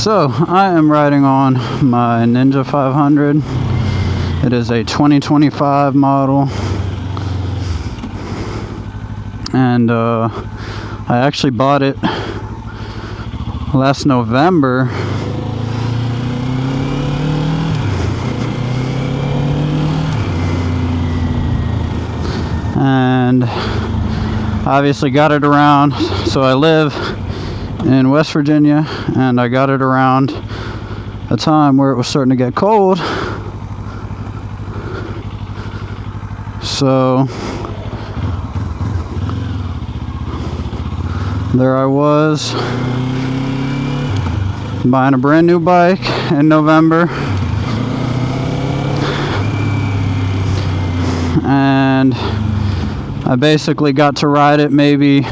So I am riding on my Ninja 500. It is a 2025 model, and I actually bought it last November. And obviously got it around. So I live in West Virginia, and I got it around a time where it was starting to get cold. So there I was, buying a brand new bike in November, and I basically got to ride it maybe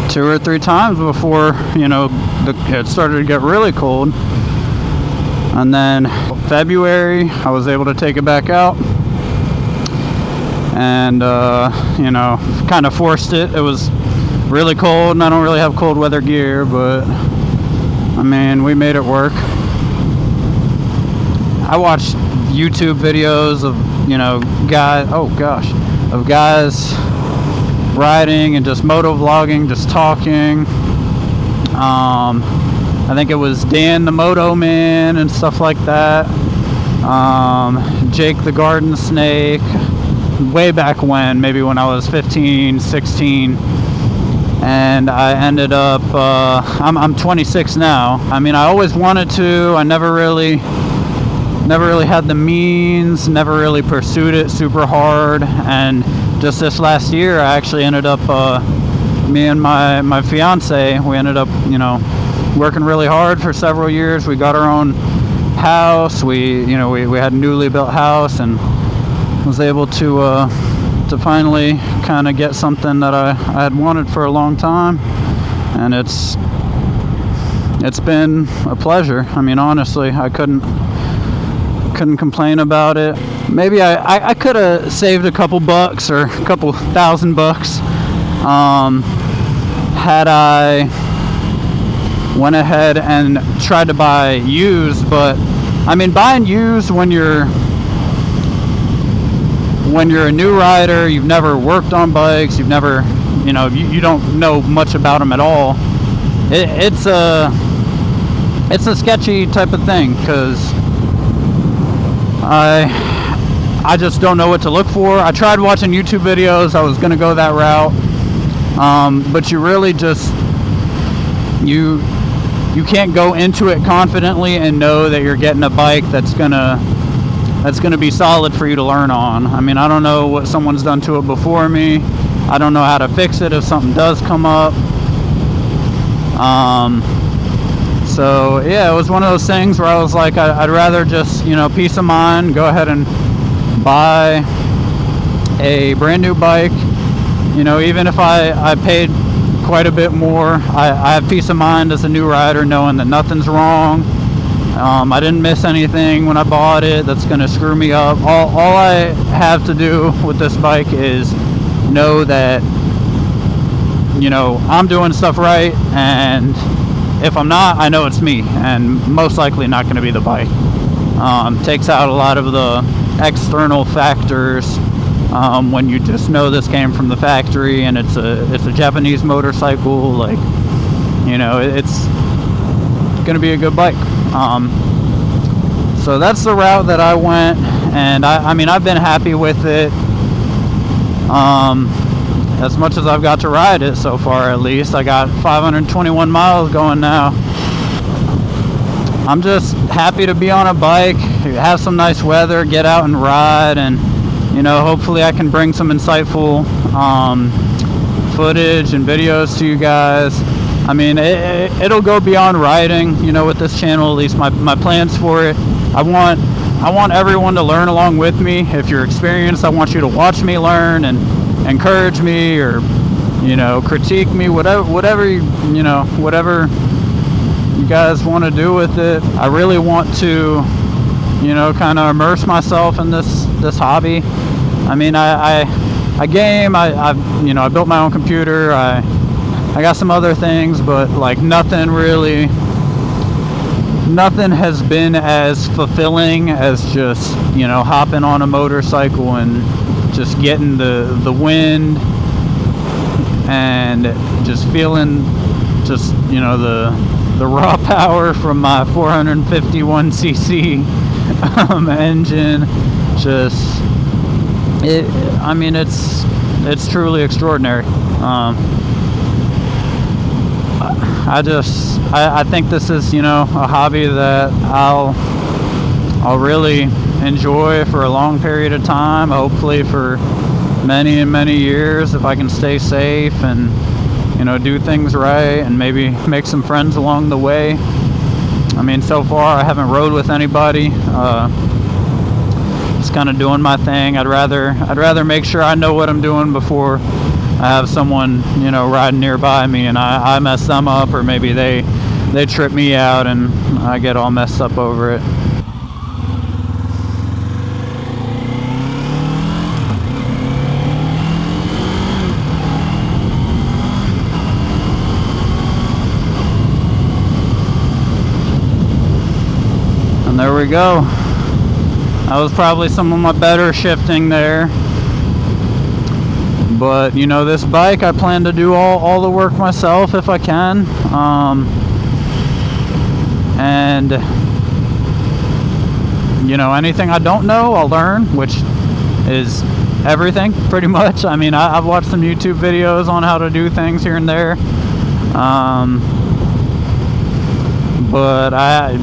2 or 3 times before, it started to get really cold. And then February, I was able to take it back out, and kind of forced it. It was really cold, and I don't really have cold weather gear, but I mean, we made it work. I watched YouTube videos of guys riding and just motovlogging, just talking. I think it was Dan the Moto Man and stuff like that. Jake the Garden Snake, way back when, maybe when I was 15, 16. And I ended up, I'm 26 now. I mean, I always wanted to. I never really had the means, never really pursued it super hard. And just this last year, I actually ended up, me and my fiance, we ended up, working really hard for several years. We got our own house. We had a newly built house, and was able to finally kind of get something that I had wanted for a long time. And it's been a pleasure. I mean, honestly, I couldn't complain about it. Maybe I could have saved a couple bucks or a couple $1,000 had I went ahead and tried to buy used. But I mean, buying used when you're a new rider, you've never worked on bikes, you've never, you don't know much about them at all. It's a sketchy type of thing, because I just don't know what to look for. I tried watching YouTube videos. I was going to go that route. But you really just, you can't go into it confidently and know that you're getting a bike that's going to be solid for you to learn on. I mean, I don't know what someone's done to it before me. I don't know how to fix it if something does come up. So yeah, it was one of those things where I was like, I'd rather just, peace of mind, go ahead and buy a brand new bike. Even if I paid quite a bit more, I have peace of mind as a new rider, knowing that nothing's wrong. I didn't miss anything when I bought it that's going to screw me up. All I have to do with this bike is know that, I'm doing stuff right, and if I'm not, I know it's me, and most likely not going to be the bike. Takes out a lot of the external factors when you just know this came from the factory, and it's a Japanese motorcycle. Like, it's going to be a good bike. So that's the route that I went, and I mean, I've been happy with it. As much as I've got to ride it so far, at least. I got 521 miles going now. I'm just happy to be on a bike, have some nice weather, get out and ride, and hopefully I can bring some insightful footage and videos to you guys. I mean, it'll go beyond riding, with this channel, at least my plans for it. I want everyone to learn along with me. If you're experienced, I want you to watch me learn and encourage me, or critique me, whatever you guys want to do with it. I really want to kind of immerse myself in this hobby. I mean, I game, I built my own computer, I got some other things, but like nothing really nothing has been as fulfilling as just, you know, hopping on a motorcycle and just getting the wind and just feeling just, you know, the raw power from my 451cc engine. Just I mean, it's truly extraordinary. I think this is, you know, a hobby that I'll really enjoy for a long period of time, hopefully for many and many years, if I can stay safe and, you know, do things right and maybe make some friends along the way. I mean, so far I haven't rode with anybody. Just kind of doing my thing. I'd rather make sure I know what I'm doing before I have someone, you know, riding nearby me and I mess them up, or maybe they trip me out and I get all messed up over it. And there we go. That was probably some of my better shifting there. But, you know, this bike, I plan to do all the work myself if I can. And, you know, anything I don't know, I'll learn, which is everything, pretty much. I mean, I've watched some YouTube videos on how to do things here and there. But I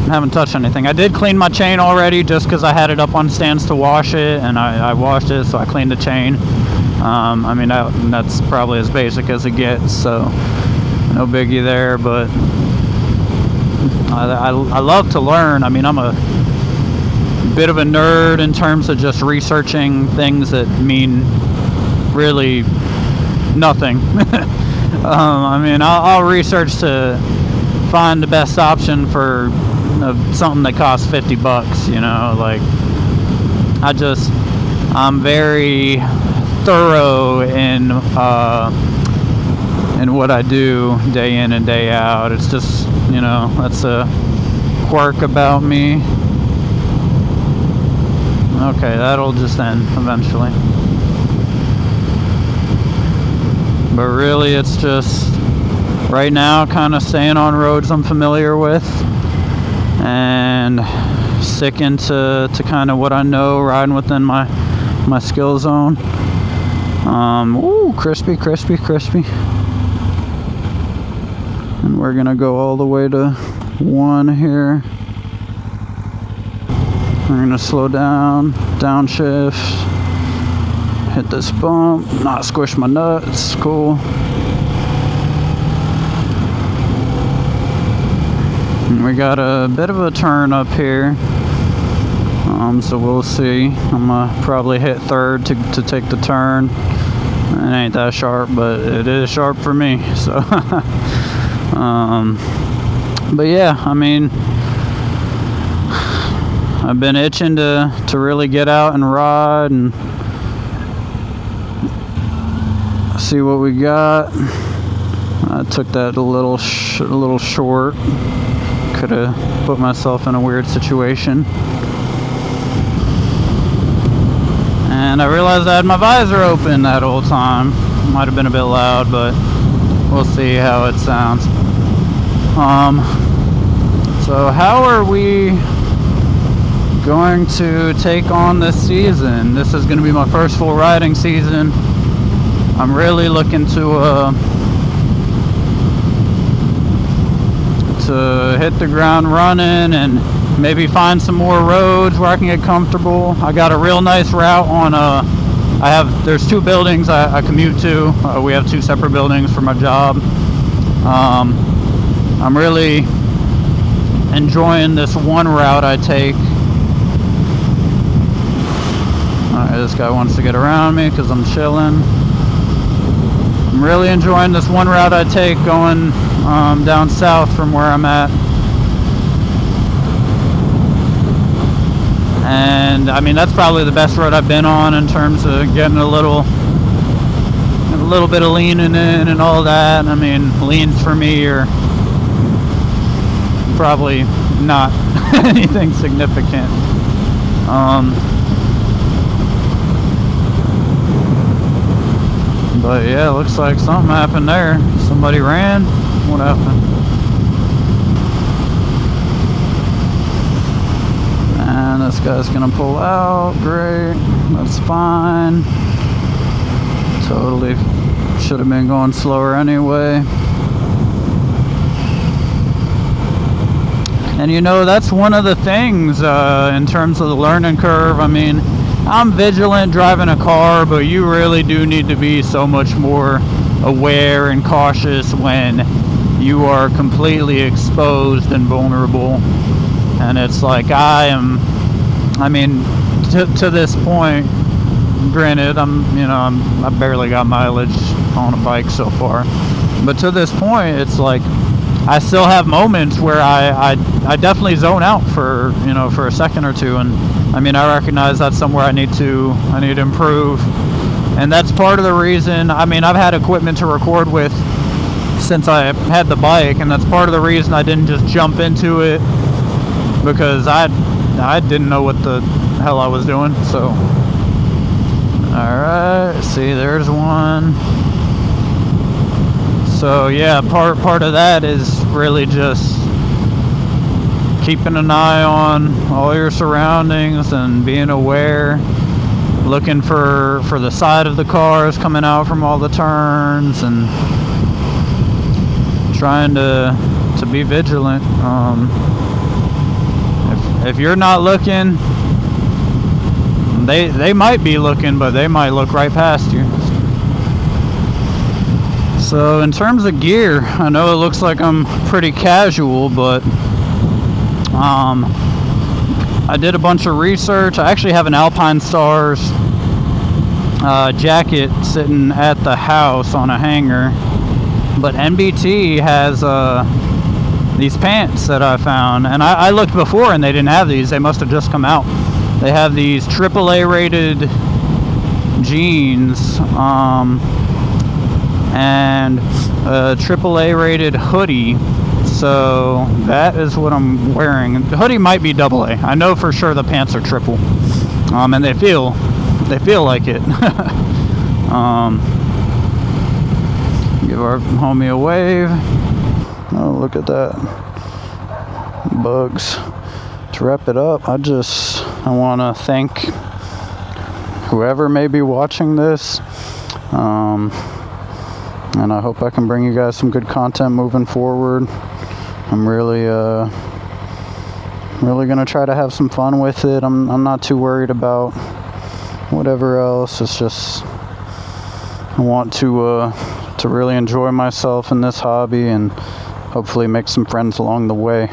haven't touched anything. I did clean my chain already just because I had it up on stands to wash it, and I washed it, so I cleaned the chain. I mean, that's probably as basic as it gets, so no biggie there. But I love to learn. I mean, I'm a bit of a nerd in terms of just researching things that mean really nothing. I mean, I'll research to find the best option for something that costs $50, you know. Like, I'm very thorough in what I do day in and day out. It's just, you know, that's a quirk about me. Okay, that'll just end eventually. But really, it's just right now kind of staying on roads I'm familiar with and sticking to kind of what I know, riding within my skill zone. Ooh, crispy. And we're gonna go all the way to 1 here. We're gonna slow down, downshift, hit this bump, not squish my nuts, cool. And we got a bit of a turn up here. So we'll see. I'm gonna probably hit third to take the turn. It ain't that sharp, but it is sharp for me. So, but yeah, I mean, I've been itching to really get out and ride and see what we got. I took that a little short. Could have put myself in a weird situation. And I realized I had my visor open that whole time. Might have been a bit loud, but we'll see how it sounds. So how are we going to take on this season? This is going to be my first full riding season. I'm really looking to hit the ground running and maybe find some more roads where I can get comfortable. I got a real nice route on there's 2 buildings I commute to. We have 2 separate buildings for my job. I'm really enjoying this one route I take. Alright, this guy wants to get around me because I'm chilling. I'm really enjoying this one route I take going down south from where I'm at. And I mean, that's probably the best road I've been on in terms of getting a little bit of leaning in and all that. I mean, leans for me are probably not anything significant. But yeah, looks like something happened there. Somebody ran. What happened? And this guy's gonna pull out. Great. That's fine. Totally should have been going slower anyway. And you know, that's one of the things in terms of the learning curve. I mean, I'm vigilant driving a car, but you really do need to be so much more aware and cautious when you are completely exposed and vulnerable. And it's like I mean, to this point, granted, I barely got mileage on a bike so far, but to this point, it's like I still have moments where I definitely zone out for a second or two, and I mean, I recognize that's somewhere I need to improve, and that's part of the reason. I mean, I've had equipment to record with since I had the bike, and that's part of the reason I didn't just jump into it, because I didn't know what the hell I was doing. So, alright, see, there's one. So yeah, part of that is really just keeping an eye on all your surroundings and being aware, looking for the side of the cars coming out from all the turns, and trying to be vigilant. If you're not looking, they might be looking, but they might look right past you. So in terms of gear, I know it looks like I'm pretty casual, but I did a bunch of research. I actually have an Alpine Stars jacket sitting at the house on a hanger, but NBT has these pants that I found, and I looked before and they didn't have these. They must have just come out. They have these AAA rated jeans and a AAA rated hoodie. So that is what I'm wearing. The hoodie might be AA. I know for sure the pants are triple, and they feel like it. Give our homie a wave. Oh, look at that. Bugs. To wrap it up, I want to thank whoever may be watching this. And I hope I can bring you guys some good content moving forward. I'm really going to try to have some fun with it. I'm not too worried about whatever else. It's just I want to really enjoy myself in this hobby and hopefully make some friends along the way.